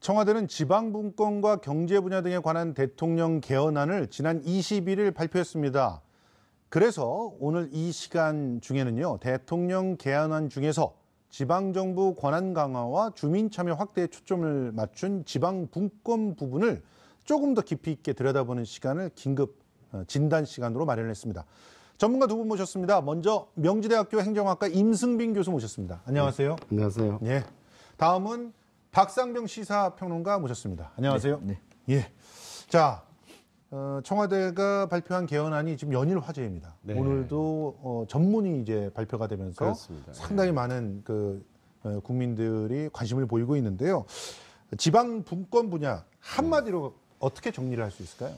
청와대는 지방분권과 경제 분야 등에 관한 대통령 개헌안을 지난 21일 발표했습니다. 그래서 오늘 이 시간 중에는요, 대통령 개헌안 중에서 지방정부 권한 강화와 주민 참여 확대에 초점을 맞춘 지방분권 부분을 조금 더 깊이 있게 들여다보는 시간을 긴급 진단 시간으로 마련했습니다. 전문가 두 분 모셨습니다. 먼저 명지대학교 행정학과 임승빈 교수 모셨습니다. 안녕하세요. 네, 안녕하세요. 예. 다음은 박상병 시사평론가 모셨습니다. 안녕하세요. 네. 예. 자, 청와대가 발표한 개헌안이 지금 연일 화제입니다. 네. 오늘도 전문이 이제 발표가 되면서 그렇습니다. 상당히 많은 국민들이 관심을 보이고 있는데요. 지방 분권 분야 한마디로 어떻게 정리를 할 수 있을까요?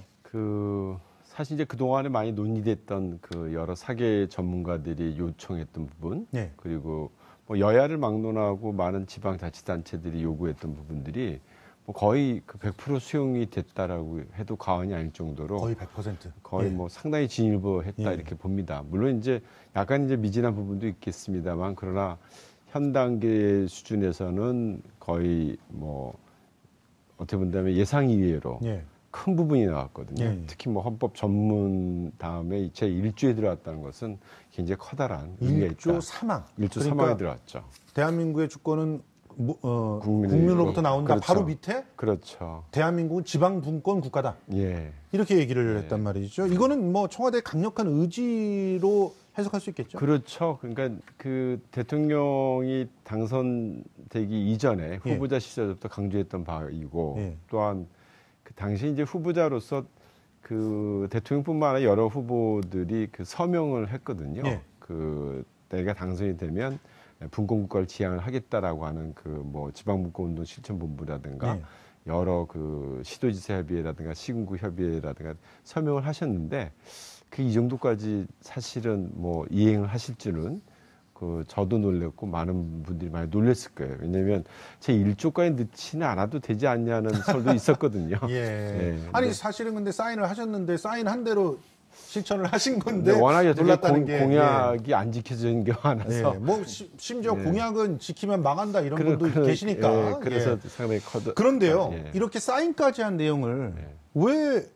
사실 이제 그동안에 많이 논의됐던 여러 사계 전문가들이 요청했던 부분, 네. 그리고 뭐 여야를 막론하고 많은 지방자치단체들이 요구했던 부분들이 뭐 거의 100% 수용이 됐다라고 해도 과언이 아닐 정도로 거의 100%. 거의 예. 뭐 상당히 진일보했다 예. 이렇게 봅니다. 물론 이제 약간 이제 미진한 부분도 있겠습니다만, 그러나 현 단계 수준에서는 거의 뭐 어떻게 본다면 예상 이외로 예. 큰 부분이 나왔거든요. 예. 특히 뭐 헌법 전문 다음에 제 1조에 들어왔다는 것은 굉장히 커다란 의미가 있다. 1조 3항. 1조 그러니까 3항에 들어왔죠. 대한민국의 주권은 국민의 국민으로부터 나온다. 그렇죠. 바로 밑에 그렇죠. 대한민국은 지방분권 국가다. 예. 이렇게 얘기를 했단 말이죠. 이거는 뭐 청와대의 강력한 의지로 해석할 수 있겠죠. 그렇죠. 그러니까 대통령이 당선되기 이전에 후보자 시절부터 강조했던 바이고, 예. 또한 당시 이제 후보자로서 대통령뿐만 아니라 여러 후보들이 서명을 했거든요. 예. 내가 당선이 되면 분권국가를 지향을 하겠다라고 하는 뭐 지방분권운동 실천본부라든가 예. 여러 시도지사 협의회라든가 시군구 협의회라든가 서명을 하셨는데, 이 정도까지 사실은 뭐 이행을 하실 줄은 저도 놀랐고 많은 분들이 많이 놀랐을 거예요. 왜냐하면 제 1조까지 넣지는 않아도 되지 않냐는 설도 있었거든요. 예. 예. 아니 사실은 근데 사인을 하셨는데 사인한 대로 실천을 하신 건데 워낙 여태까지 놀랐다는 게 공약이 안 지켜진 게 많아서. 예. 뭐 심지어 예. 공약은 지키면 망한다 이런 분도 계시니까. 예. 그래서 예. 상당히 그런데요. 예. 이렇게 사인까지 한 내용을 왜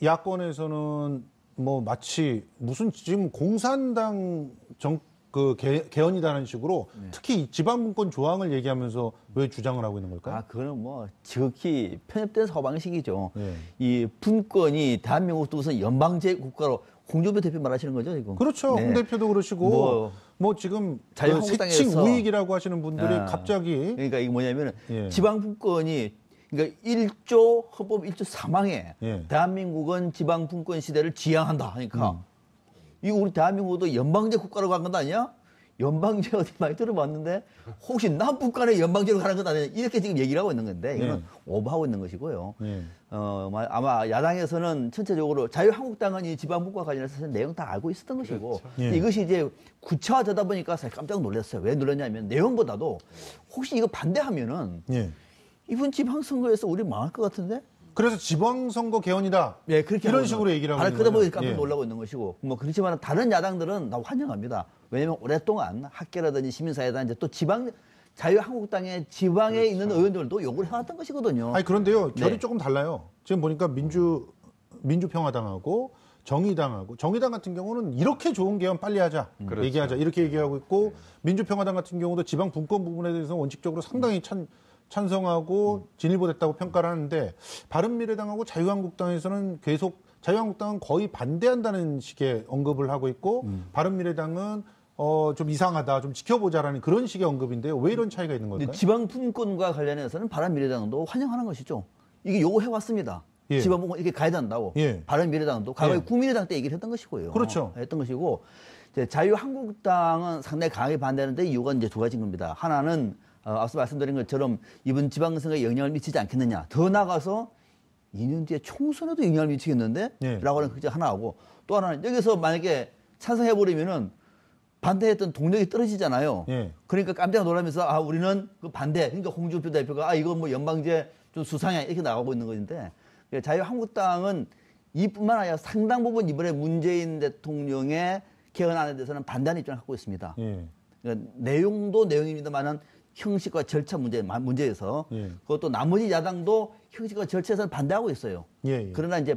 야권에서는 뭐 마치 무슨 지금 공산당 개헌이다는 식으로 특히 지방분권 조항을 얘기하면서 왜 주장을 하고 있는 걸까요? 그거는 뭐 지극히 편협된 사고방식이죠. 예. 이 분권이 대한민국도 무슨 연방제 국가로 홍준표 대표 말하시는 거죠, 지금? 그렇죠. 네. 홍 대표도 그러시고 뭐 지금 세칭 우익이라고 하시는 분들이 갑자기 그러니까 이게 뭐냐면 예. 지방분권이 그러니까 1조 헌법 1조 3항에 예. 대한민국은 지방분권 시대를 지향한다 하니까 이거 우리 대한민국도 연방제 국가로 간 건 아니야? 연방제 어디 많이 들어봤는데 혹시 남북 간의 연방제로 가는 건 아니냐? 이렇게 지금 얘기를 하고 있는 건데 이거는 오버하고 있는 것이고요. 아마 야당에서는 전체적으로 자유한국당은 이 지방분권과 관련해서 내용 다 알고 있었던 것이고 그렇죠. 이것이 이제 구체화되다 보니까 사실 깜짝 놀랐어요. 왜 놀랐냐면 내용보다도 혹시 이거 반대하면은 이번 지방선거에서 우리 망할 것 같은데? 그래서 지방선거 개헌이다. 네, 그렇게 이런 식으로 얘기를 하고 있는 그러다 보니 거죠. 깜짝 놀라고 있는 것이고, 뭐 그렇지만 다른 야당들은 나 환영합니다. 왜냐하면 오랫동안 학계라든지 시민사회라든지 또 자유한국당의 지방에 있는 의원들도 요구를 해왔던 것이거든요. 아니 그런데요, 결이 네. 조금 달라요. 지금 보니까 민주평화당하고 정의당 같은 경우는 이렇게 좋은 개헌 빨리 하자, 그렇죠. 얘기하자 이렇게 얘기하고 있고 민주평화당 같은 경우도 지방 분권 부분에 대해서 원칙적으로 상당히 찬성하고 진일보됐다고 평가를 하는데 바른미래당하고 자유한국당에서는 계속 자유한국당은 거의 반대한다는 식의 언급을 하고 있고 바른미래당은 좀 이상하다, 좀 지켜보자라는 그런 식의 언급인데요. 왜 이런 차이가 있는 걸까요? 지방분권과 관련해서는 바른미래당도 환영하는 것이죠. 이게 요구해왔습니다. 예. 지방분권 이렇게 가야 된다고. 예. 바른미래당도 과거에 예. 국민의당 때 얘기를 했던 것이고요. 그렇죠. 했던 것이고 이제 자유한국당은 상당히 강하게 반대하는데 이유가 이제 두 가지인 겁니다. 하나는 앞서 말씀드린 것처럼 이번 지방선거에 영향을 미치지 않겠느냐. 더 나아가서 2년 뒤에 총선에도 영향을 미치겠는데? 예. 라고 하는 그게 하나하고 또 하나는 여기서 만약에 찬성해버리면은 반대했던 동력이 떨어지잖아요. 예. 그러니까 깜짝 놀라면서 우리는 반대. 그러니까 홍준표 대표가 이거 뭐 연방제 좀 수상해 이렇게 나가고 있는 건데 자유한국당은 이뿐만 아니라 상당 부분 이번에 문재인 대통령의 개헌안에 대해서는 반대하는 입장을 갖고 있습니다. 예. 그러니까 내용도 내용입니다만은 형식과 절차 문제에서 예. 그것도 나머지 야당도 형식과 절차에서는 반대하고 있어요. 예, 예. 그러나 이제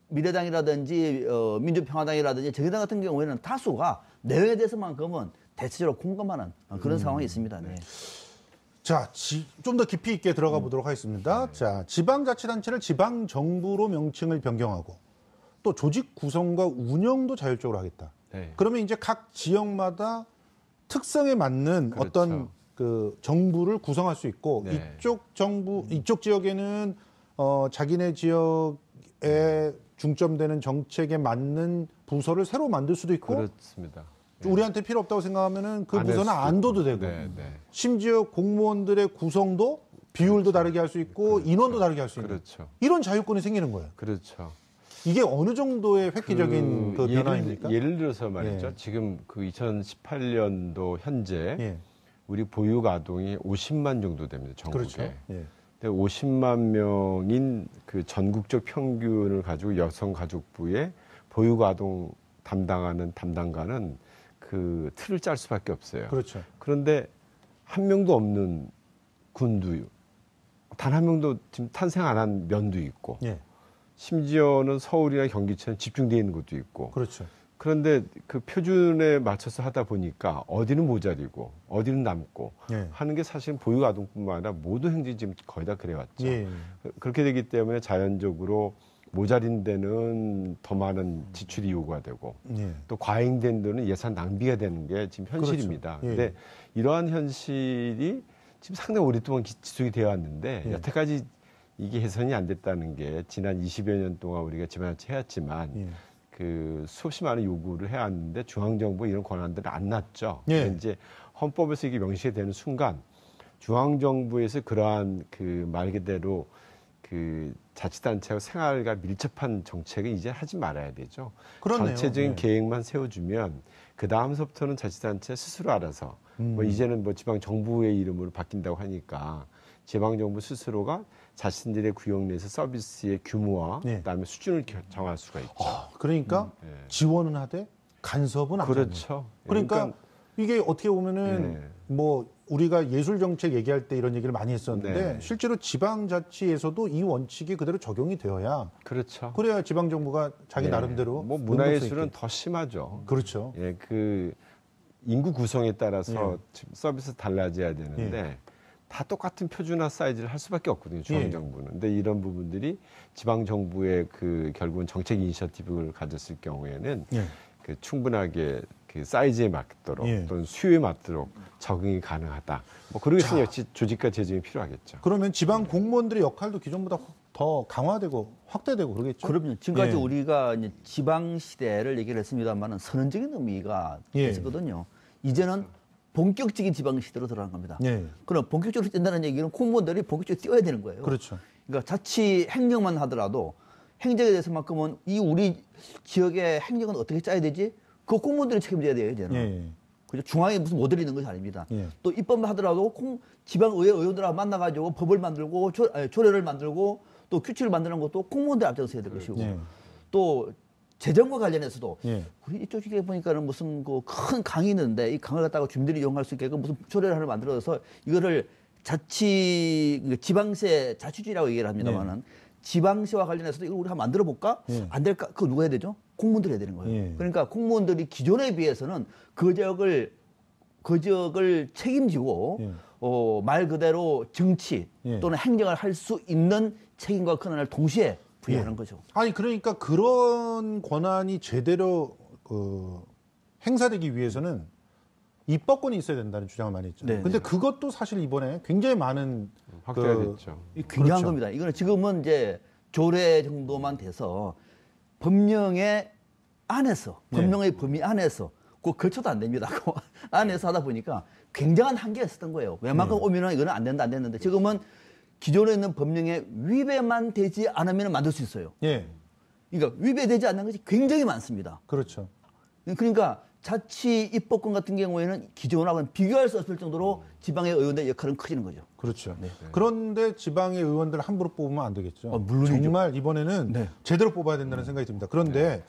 미래당이라든지 민주평화당이라든지 정의당 같은 경우에는 다수가 내용에 대해서만큼은 대체적으로 공감하는 그런 상황이 있습니다. 네. 자, 좀 더 깊이 있게 들어가 보도록 하겠습니다. 자, 지방자치단체를 지방정부로 명칭을 변경하고 또 조직 구성과 운영도 자율적으로 하겠다. 네. 그러면 이제 각 지역마다 특성에 맞는 그렇죠. 어떤 그 정부를 구성할 수 있고 네. 이쪽 지역에는 자기네 지역에 중점되는 정책에 맞는 부서를 새로 만들 수도 있고 그렇습니다. 우리한테 필요 없다고 생각하면은 그 안 부서는 할 수도 안 둬도 있고. 되고 네, 네. 심지어 공무원들의 구성도 비율도 다르게 할 수 있고 인원도 다르게 할 수 있는 그렇죠. 이런 자유권이 생기는 거예요. 그렇죠. 이게 어느 정도의 획기적인 그 변화입니까? 예를 들어서 말이죠. 예. 지금 그 2018년도 현재 예, 우리 보육 아동이 50만 정도 됩니다. 전국에. 그렇죠. 예. 근데 50만 명인 그 전국적 평균을 가지고 여성가족부에 보육 아동 담당하는 담당관은 그 틀을 짤 수밖에 없어요. 그렇죠. 그런데 한 명도 없는 군도 단 한 명도 지금 탄생 안 한 면도 있고 예, 심지어는 서울이나 경기처럼 집중되어 있는 것도 있고 그렇죠. 그런데 그 표준에 맞춰서 하다 보니까 어디는 모자리고 어디는 남고 예, 하는 게 사실은 보육 아동뿐만 아니라 모든 행정이 지금 거의 다 그래왔죠. 예, 그렇게 되기 때문에 자연적으로 모자린 데는 더 많은 지출이 요구가 되고 예. 또 과잉된 데는 예산 낭비가 되는 게 지금 현실입니다. 그렇죠. 예. 근데 이러한 현실이 지금 상당히 오랫동안 지속이 되어 왔는데 예. 여태까지 이게 개선이 안 됐다는 게 지난 20여 년 동안 우리가 지방자치 해왔지만 예. 그 수없이 많은 요구를 해왔는데 중앙정부 이런 권한들을 안 놨죠. 예. 근데 이제 헌법에서 이게 명시가 되는 순간 중앙정부에서 그러한 그 말 그대로 그 자치단체와 생활과 밀접한 정책은 이제 하지 말아야 되죠. 그렇네요. 전체적인 예. 계획만 세워주면 그 다음서부터는 자치단체 스스로 알아서 뭐 이제는 뭐 지방 정부의 이름으로 바뀐다고 하니까 지방 정부 스스로가 자신들의 구역 내에서 서비스의 규모와 예. 그다음에 수준을 정할 수가 있죠. 그러니까 예. 지원은 하되 간섭은 안 하는. 그렇죠. 그러니까 이게 어떻게 보면은 네. 뭐 우리가 예술 정책 얘기할 때 이런 얘기를 많이 했었는데 네. 실제로 지방자치에서도 이 원칙이 그대로 적용이 되어야 그렇죠. 그래야 지방 정부가 자기 예. 나름대로 뭐 능동성 문화예술은 있게. 더 심하죠. 그렇죠. 예, 그 인구 구성에 따라서 예. 서비스 달라져야 되는데 다 똑같은 표준화 사이즈를 할 수밖에 없거든요. 중앙 정부는. 근데 이런 부분들이 지방 정부의 그 결국은 정책 이니셔티브를 가졌을 경우에는 예. 그 충분하게 그 사이즈에 맞도록 예. 또는 수요에 맞도록 적응이 가능하다. 뭐 그러기 위해서는 역시 조직과 재정이 필요하겠죠. 그러면 지방 공무원들의 역할도 기존보다 더 강화되고 확대되고 그러겠죠. 그럼요. 지금까지 예. 우리가 이제 지방 시대를 얘기를 했습니다만은 선언적인 의미가 예. 있었거든요. 이제는 본격적인 지방 시대로 들어간 겁니다. 예. 그럼 본격적으로 뛴다는 얘기는 공무원들이 본격적으로 뛰어야 되는 거예요. 그렇죠. 그러니까 자치 행정만 하더라도 행정에 대해서만큼은 이 우리 지역의 행정은 어떻게 짜야 되지? 그 공무원들이 책임져야 돼요, 이제는. 예. 그죠? 중앙에 무슨 모델이 있는 것이 아닙니다. 예. 또 입법만 하더라도 지방의회 의원들하고 만나가지고 법을 만들고 조례를 만들고 또 규칙을 만드는 것도 공무원들 앞장서야 될 것이고 예. 또 재정과 관련해서도 예. 우리 이쪽 지역에 보니까는 무슨 그 큰 강이 있는데 이 강을 갖다가 주민들이 이용할 수 있게끔 무슨 조례를 하나 만들어서 이거를 지방세 자치주의라고 얘기를 합니다만은 지방세와 관련해서도 이걸 우리 한번 만들어 볼까? 예. 안 될까? 그거 누가 해야 되죠? 공무원들이 해야 되는 거예요. 예. 그러니까 공무원들이 기존에 비해서는 그 지역을 책임지고 예. 말 그대로 정치 예. 또는 행정을 할 수 있는 책임과 권한을 동시에 부여하는 예. 거죠. 아니 그러니까 그런 권한이 제대로 행사되기 위해서는 입법권이 있어야 된다는 주장을 많이 했잖아요. 네, 근데 네. 그것도 사실 이번에 굉장히 많은 확대가 그- 됐죠. 이 굉장한 그렇죠. 겁니다. 이거는 지금은 이제 조례 정도만 돼서 법령의 안에서 법령의 범위 안에서 그 거쳐도 안 됩니다. 그 안에서 하다 보니까 굉장한 한계가 있었던 거예요. 웬만큼 오면은 이거는 안 된다 안 됐는데 지금은 기존에 있는 법령에 위배만 되지 않으면 만들 수 있어요. 예. 그러니까 위배되지 않는 것이 굉장히 많습니다. 그렇죠. 그러니까 자치 입법권 같은 경우에는 기존하고는 비교할 수 없을 정도로 지방의 의원들의 역할은 커지는 거죠. 그렇죠. 네. 그런데 지방의 의원들 함부로 뽑으면 안 되겠죠. 물론이죠. 정말 이번에는 네. 제대로 뽑아야 된다는 생각이 듭니다. 그런데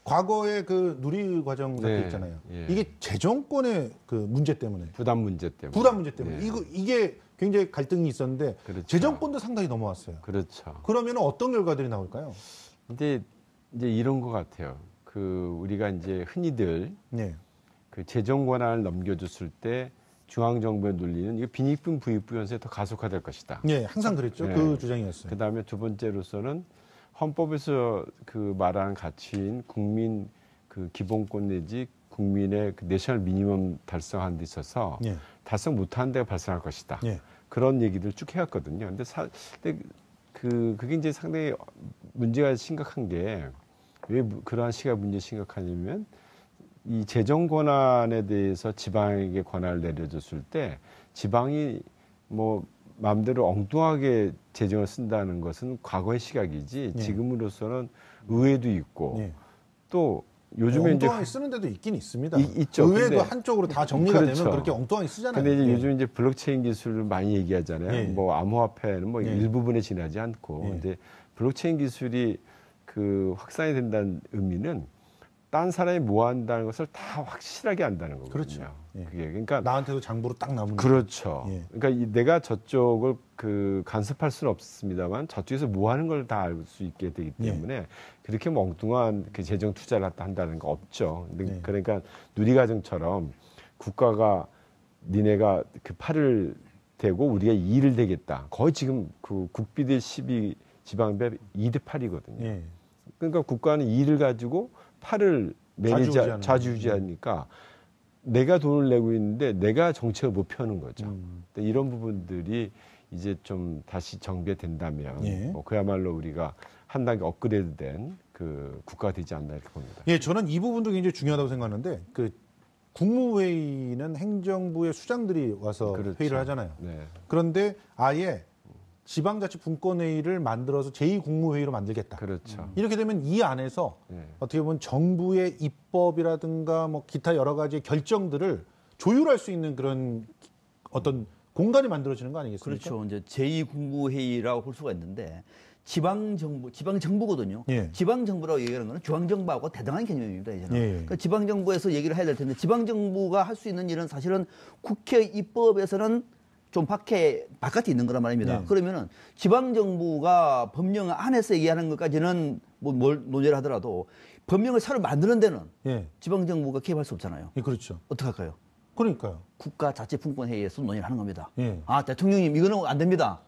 과거에 그 누리과정 사태 네. 있잖아요. 예. 이게 재정권의 그 문제 때문에, 부담 문제 때문에. 부담 문제 때문에 네. 이게 굉장히 갈등이 있었는데 그렇죠. 재정권도 상당히 넘어왔어요. 그렇죠. 그러면 어떤 결과들이 나올까요? 근데 이제 이런 것 같아요. 그 우리가 이제 흔히들 네. 그 재정 권한을 넘겨줬을 때 중앙 정부의 논리는 이거 빈익분 부익부 현상이 더 가속화될 것이다. 네, 항상 그랬죠. 네. 그 주장이었어요. 그 다음에 두 번째로서는 헌법에서 그 말하는 가치인 국민 그 기본권 내지 국민의 그 내셔널 미니멈 달성하는 데 있어서 네. 달성 못하는 데가 발생할 것이다. 네. 그런 얘기들 쭉 해왔거든요. 근데 그게 이제 상당히 문제가 심각한 게 왜 그러한 시가 문제 심각하냐면 이 재정 권한에 대해서 지방에게 권한을 내려줬을 때 지방이 뭐 마음대로 엉뚱하게 재정을 쓴다는 것은 과거의 시각이지 네. 지금으로서는 의회도 있고 네. 또 요즘에 이제 엉뚱하게 쓰는 데도 있긴 있습니다. 있죠. 의회도 근데 한쪽으로 다 정리가 그렇죠. 되면 그렇게 엉뚱하게 쓰잖아요. 근데 이제 네. 요즘 이제 블록체인 기술을 많이 얘기하잖아요. 예. 뭐 암호화폐는 뭐 예. 일부분에 지나지 않고. 예. 근데 블록체인 기술이 그 확산이 된다는 의미는 딴 사람이 뭐 한다는 것을 다 확실하게 안다는 거거든요. 그렇죠. 예. 그게 그러니까 나한테도 장부로 딱 남은 그렇죠. 예. 그러니까 내가 저쪽을 그 간섭할 수는 없습니다만 저쪽에서 뭐 하는 걸 다 알 수 있게 되기 때문에 그렇게 뭐 엉뚱한 그 재정 투자를 한다는 거 없죠. 근데 예. 그러니까 누리과정처럼 국가가 니네가 그 팔을 대고 우리가 2를 대겠다. 거의 지금 그 국비 대 12 지방배 2대 8이거든요. 예. 그러니까 국가는 2를 가지고 8을 좌지우지하는 좌지우지하니까 내가 돈을 내고 있는데 내가 정책을 못 펴는 거죠. 음. 근데 이런 부분들이 이제 좀 다시 정비된다면 예. 뭐 그야말로 우리가 한 단계 업그레이드된 그 국가가 되지 않나 이렇게 봅니다. 예, 저는 이 부분도 굉장히 중요하다고 생각하는데 그 국무회의는 행정부의 수장들이 와서 그렇죠. 회의를 하잖아요. 네. 그런데 아예 지방자치분권회의를 만들어서 제2국무회의로 만들겠다. 그렇죠. 이렇게 되면 이 안에서 네. 어떻게 보면 정부의 입법이라든가 뭐 기타 여러 가지 결정들을 조율할 수 있는 그런 어떤 공간이 만들어지는 거 아니겠습니까? 그렇죠. 이제 제2국무회의라고 볼 수가 있는데 지방정부거든요. 예. 지방정부라고 얘기하는 거는 중앙정부하고 대등한 개념입니다. 이제는. 예. 그러니까 지방정부에서 얘기를 해야 될 텐데 지방정부가 할 수 있는 일은 사실은 국회 입법에서는 좀 바깥에 있는 거란 말입니다. 예. 그러면은 지방정부가 법령 안에서 얘기하는 것까지는 뭐 뭘 논의를 하더라도 법령을 새로 만드는 데는 예. 지방정부가 개입할 수 없잖아요. 예, 그렇죠. 어떻게 할까요? 그러니까요. 국가자치분권회의에서 논의를 하는 겁니다. 예. 아, 대통령님 이거는 안 됩니다.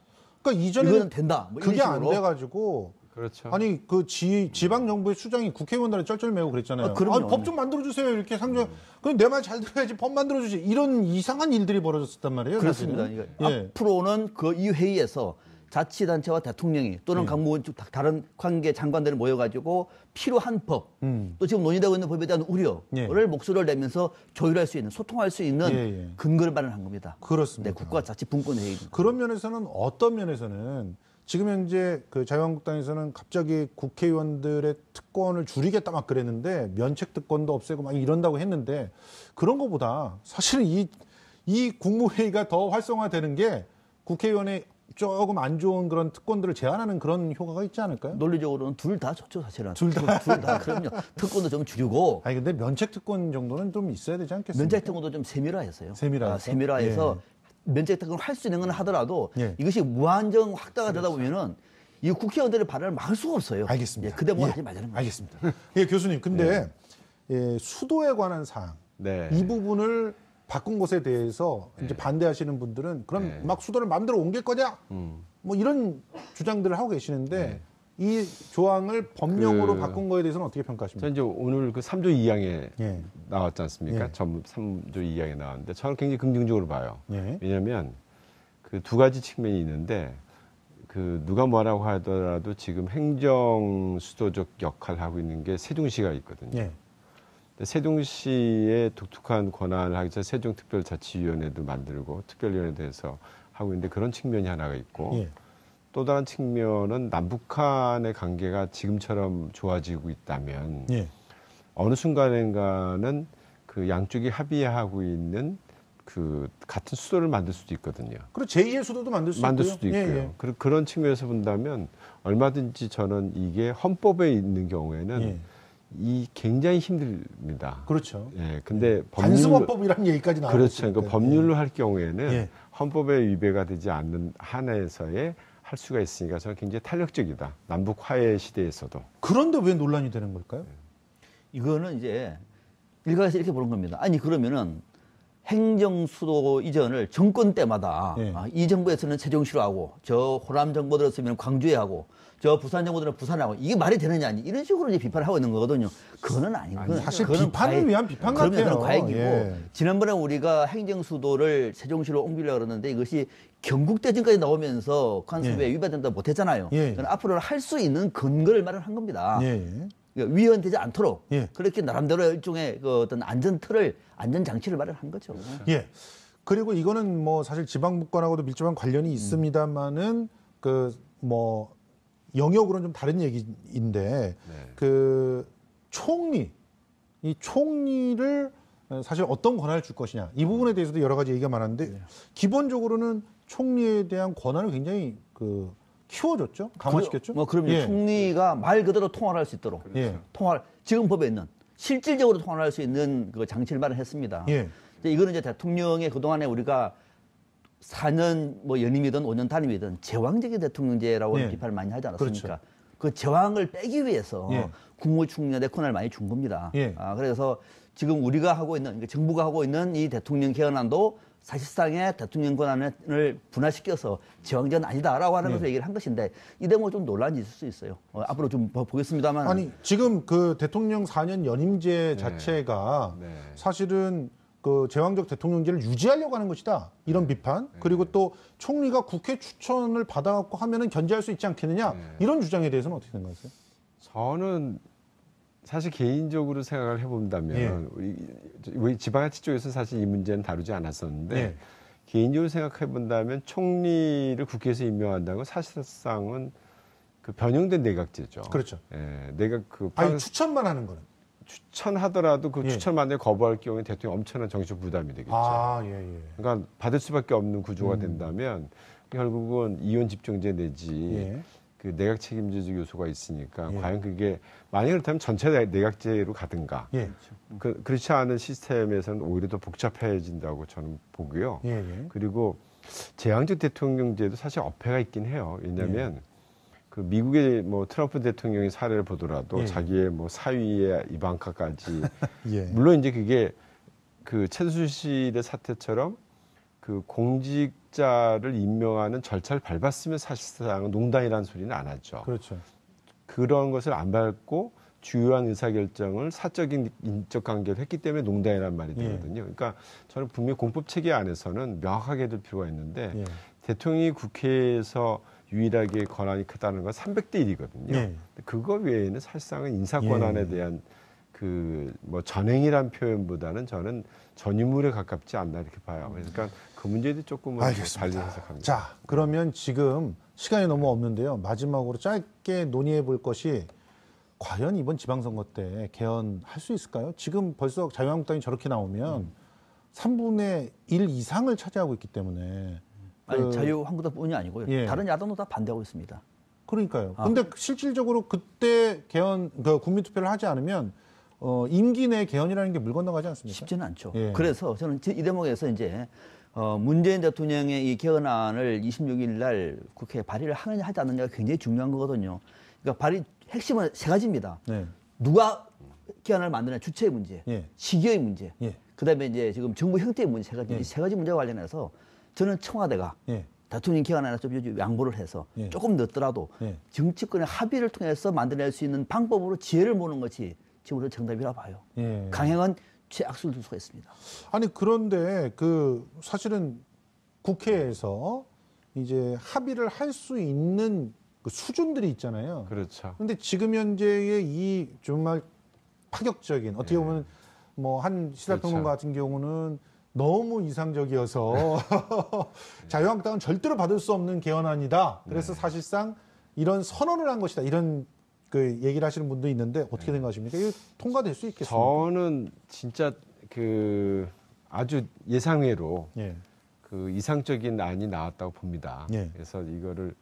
그러니까 이거는 이전에는 된다. 뭐 그게 이런 안 식으로. 돼가지고 그렇죠. 아니 그 지방 정부의 수장이 국회의원들한테 쩔쩔매고 그랬잖아요. 그럼요. 법 좀 만들어 주세요. 이렇게 상정. 그럼 내 말 잘 들어야지 법 만들어 주지. 이런 이상한 일들이 벌어졌단 말이에요. 그렇습니다. 사실은. 이거 예. 앞으로는 그 이 회의에서 자치단체와 대통령이 또는 예. 강무원 다른 관계 장관들이 모여가지고 필요한 법, 또 지금 논의되고 있는 법에 대한 우려를 예. 목소리를 내면서 조율할 수 있는, 소통할 수 있는 예, 예. 근거를 마련한 겁니다. 그렇습니다. 네, 국가자치분권회의. 그런 면에서는 어떤 면에서는 지금 현재 그 자유한국당에서는 갑자기 국회의원들의 특권을 줄이겠다 막 그랬는데 면책 특권도 없애고 막 이런다고 했는데 그런 것보다 사실은 이 국무회의가 더 활성화되는 게 국회의원의 조금 안 좋은 그런 특권들을 제한하는 그런 효과가 있지 않을까요? 논리적으로는 둘 다 좋죠, 사실은. 둘 다? 둘 다, 그럼요. 특권도 좀 줄이고, 아니 근데 면책 특권 정도는 좀 있어야 되지 않겠습니까? 면책 특권도 좀 세밀화했어요. 세밀화해서? 세밀화해서 면책 특권을 할 수 있는 건 하더라도 예. 이것이 무한정 확대가 되다 보면은 이 국회의원들의 발언을 막을 수가 없어요. 알겠습니다. 예, 그대 뭐 예. 하지 말자는 거죠. 알겠습니다. 예, 교수님. 근데 예, 수도에 관한 사항 네. 이 부분을 바꾼 것에 대해서 이제 반대하시는 분들은 그럼 네. 막 수도를 마음대로 옮길 거냐? 뭐 이런 주장들을 하고 계시는데 이 조항을 법령으로 그- 바꾼 거에 대해서는 어떻게 평가하십니까? 저 이제 오늘 그 3조 2항에 예. 나왔지 않습니까? 예. 전부 3조 2항에 나왔는데 저는 굉장히 긍정적으로 봐요. 예. 왜냐하면 그 두 가지 측면이 있는데 그 누가 뭐라고 하더라도 지금 행정 수도적 역할을 하고 있는 게 세종시가 있거든요. 예. 근데 세종시의 독특한 권한을 하기 위해서 세종특별자치위원회도 만들고 특별위원회도 해서 하고 있는데 그런 측면이 하나가 있고 예. 또 다른 측면은 남북한의 관계가 지금처럼 좋아지고 있다면 예. 어느 순간인가는 그 양쪽이 합의하고 있는 그 같은 수도를 만들 수도 있거든요. 그리고 제2의 수도도 만들 수 만들 있고요. 수도 있고요. 예, 예. 그런 측면에서 본다면 얼마든지 저는 이게 헌법에 있는 경우에는 예. 이 굉장히 힘듭니다. 그렇죠. 예, 근데 단수법이라는 얘기까지 나오고 그렇죠. 있으니까. 그러니까 법률로 할 경우에는 예. 헌법에 위배가 되지 않는 한에서의 할 수가 있으니까 저는 굉장히 탄력적이다. 남북 화해 시대에서도. 그런데 왜 논란이 되는 걸까요? 이거는 이제 일각에서 이렇게 보는 겁니다. 아니 그러면은 행정수도 이전을 정권 때마다 예. 이 정부에서는 세종시로 하고 저 호남 정부 들었으면 광주에 하고 저 부산 정부 들은 부산에 하고 이게 말이 되느냐 아니 이런 식으로 이제 비판을 하고 있는 거거든요. 그거는 아니고 사실 비판을 위한 비판 같아요. 그건 과잉이고 예. 지난번에 우리가 행정수도를 세종시로 옮기려고 그러는데 이것이 경국대전까지 나오면서 관습에 위배된다 못했잖아요. 예. 그건 앞으로 할 수 있는 근거를 마련한 겁니다. 예. 위헌되지 않도록 예. 그렇게 나름대로 일종의 그 어떤 안전 장치를 마련한 거죠. 예. 그리고 이거는 뭐 사실 지방분권하고도 밀접한 관련이 있습니다만은 그 뭐 영역으로는 좀 다른 얘기인데 그 총리 이 총리를 사실 어떤 권한을 줄 것이냐 이 부분에 대해서도 여러 가지 얘기가 많았는데 기본적으로는 총리에 대한 권한을 굉장히 그 키워줬죠, 강화시켰죠. 뭐 그럼요. 예. 총리가 말 그대로 통화를 할 수 있도록 예. 지금 법에 있는 실질적으로 통화를 할 수 있는 그 장치를 마련했습니다. 예. 이제 이거는 이제 대통령의 그동안에 우리가 4년 뭐 연임이든 5년 단임이든 제왕적인 대통령제라고 예. 비판을 많이 하지 않았습니까? 그렇죠. 그 제왕을 빼기 위해서 예. 국무총리한테 권한을 많이 준 겁니다. 예. 그래서 지금 우리가 하고 있는 그러니까 정부가 하고 있는 이 대통령 개헌안도 사실상의 대통령 권한을 분화시켜서 제왕제는 아니다라고 하는 것을 얘기를 한 것인데 이 대목은 좀 논란이 있을 수 있어요. 앞으로 좀 보겠습니다만. 아니 지금 그 대통령 4년 연임제 자체가 네. 사실은 그 제왕적 대통령제를 유지하려고 하는 것이다 이런 비판 그리고 또 총리가 국회 추천을 받아갖고 하면은 견제할 수 있지 않겠느냐 이런 주장에 대해서는 어떻게 생각하세요? 저는 사실 개인적으로 생각을 해본다면 우리 지방자치 쪽에서 사실 이 문제는 다루지 않았었는데 예. 개인적으로 생각해본다면 총리를 국회에서 임명한다는 건 사실상은 그 변형된 내각제죠. 그렇죠. 예, 내각 그 아니 추천만 하는 거는. 추천하더라도 그 예. 추천 만약에 거부할 경우에 대통령 엄청난 정치적 부담이 되겠죠. 예. 그러니까 받을 수밖에 없는 구조가 된다면 결국은 이원 집정제 내지 예. 그 내각 책임제적 요소가 있으니까 예. 과연 그게 만약 그렇다면 전체 내각제로 가든가 예. 그렇지 않은 시스템에서는 오히려 더 복잡해진다고 저는 보고요. 예. 그리고 제왕적 대통령제도 사실 어폐가 있긴 해요. 왜냐하면 그 미국의 뭐 트럼프 대통령의 사례를 보더라도 자기의 뭐 사위의 이방카까지 예. 물론 이제 그게 그 최순실의 사태처럼 그 공직자를 임명하는 절차를 밟았으면 사실상 농단이라는 소리는 안 하죠. 그렇죠. 그런 것을 안 밟고 주요한 의사결정을 사적인 인적 관계로 했기 때문에 농단이라는 말이 되거든요. 그러니까 저는 분명히 공법 체계 안에서는 명확하게 될 필요가 있는데 대통령이 국회에서 유일하게 권한이 크다는 건 300대 1이거든요. 그거 외에는 사실상은 인사 권한에 대한 그 뭐 전행이란 표현보다는 저는 전유물에 가깝지 않나 이렇게 봐요. 그러니까 그 문제도 조금은 달리 해석합니다. 자, 그러면 지금 시간이 너무 없는데요. 마지막으로 짧게 논의해 볼 것이 과연 이번 지방선거 때 개헌할 수 있을까요? 지금 벌써 자유한국당이 저렇게 나오면 3분의 1 이상을 차지하고 있기 때문에 아니 자유한국당뿐이 아니고요. 다른 야당도 다 반대하고 있습니다. 그러니까요. 근데 실질적으로 그때 개헌, 그 국민투표를 하지 않으면 임기 내 개헌이라는 게 물 건너가지 않습니까? 쉽지는 않죠. 그래서 저는 이 대목에서 이제 문재인 대통령의 이 개헌안을 26일 날 국회에 발의를 하느냐 하지 않느냐가 굉장히 중요한 거거든요. 그러니까 발의 핵심은 세 가지입니다. 누가 개헌을 만드냐 주체의 문제, 시기의 문제, 그다음에 이제 지금 정부 형태의 문제 이 세 가지 문제와 관련해서 저는 청와대가 대통령 개헌안에 좀 양보를 해서 조금 늦더라도 정치권의 합의를 통해서 만들어낼 수 있는 방법으로 지혜를 모는 것이 지금 우리는 정답이라 봐요. 강행은 최악수를 둘 수가 있습니다. 아니 그런데 그 사실은 국회에서 이제 합의를 할 수 있는 그 수준들이 있잖아요. 그렇죠. 그런데 지금 현재의 이 정말 파격적인 어떻게 보면 뭐 한 시사평론가 같은 경우는 너무 이상적이어서 자유한국당은 절대로 받을 수 없는 개헌안이다. 그래서 사실상 이런 선언을 한 것이다. 이런 그 얘기를 하시는 분도 있는데 어떻게 생각하십니까? 이거 통과될 수 있겠습니까? 저는 진짜 그 아주 예상외로 예. 그 이상적인 안이 나왔다고 봅니다. 예. 그래서 이거를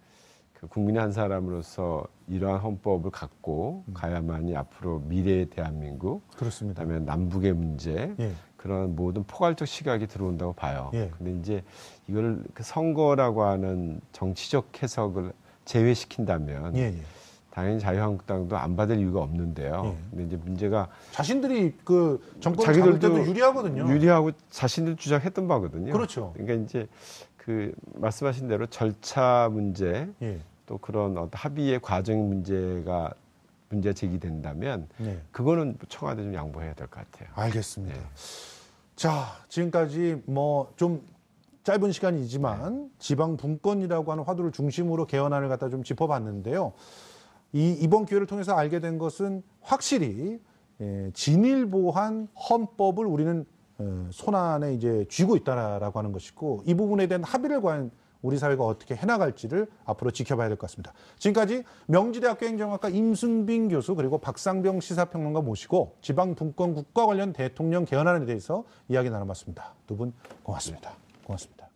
그 국민의 한 사람으로서 이러한 헌법을 갖고 가야만이 앞으로 미래의 대한민국, 그렇습니다. 그다음에 남북의 문제, 예. 그런 모든 포괄적 시각이 들어온다고 봐요. 예. 근데 이제 이걸 그 선거라고 하는 정치적 해석을 제외시킨다면 예. 예. 당연히 자유한국당도 안 받을 이유가 없는데요. 예. 근데 이제 문제가 자신들이 그 정권을 잡을 때도 유리하거든요. 유리하고 자신들 주장했던 바거든요. 그렇죠. 그러니까 이제 그 말씀하신 대로 절차 문제, 예. 또 그런 어떤 합의의 과정 문제 제기된다면 예. 그거는 청와대 좀 양보해야 될 것 같아요. 알겠습니다. 네. 자, 지금까지 뭐 좀 짧은 시간이지만 지방 분권이라고 하는 화두를 중심으로 개헌안을 갖다 좀 짚어봤는데요. 이번 기회를 통해서 알게 된 것은 확실히 진일보한 헌법을 우리는 손안에 이제 쥐고 있다라고 하는 것이고, 이 부분에 대한 합의를 과연 우리 사회가 어떻게 해나갈지를 앞으로 지켜봐야 될 것 같습니다. 지금까지 명지대학교 행정학과 임순빈 교수, 그리고 박상병 시사평론가 모시고 지방 분권국과 관련 대통령 개헌안에 대해서 이야기 나눠봤습니다. 두 분 고맙습니다. 고맙습니다.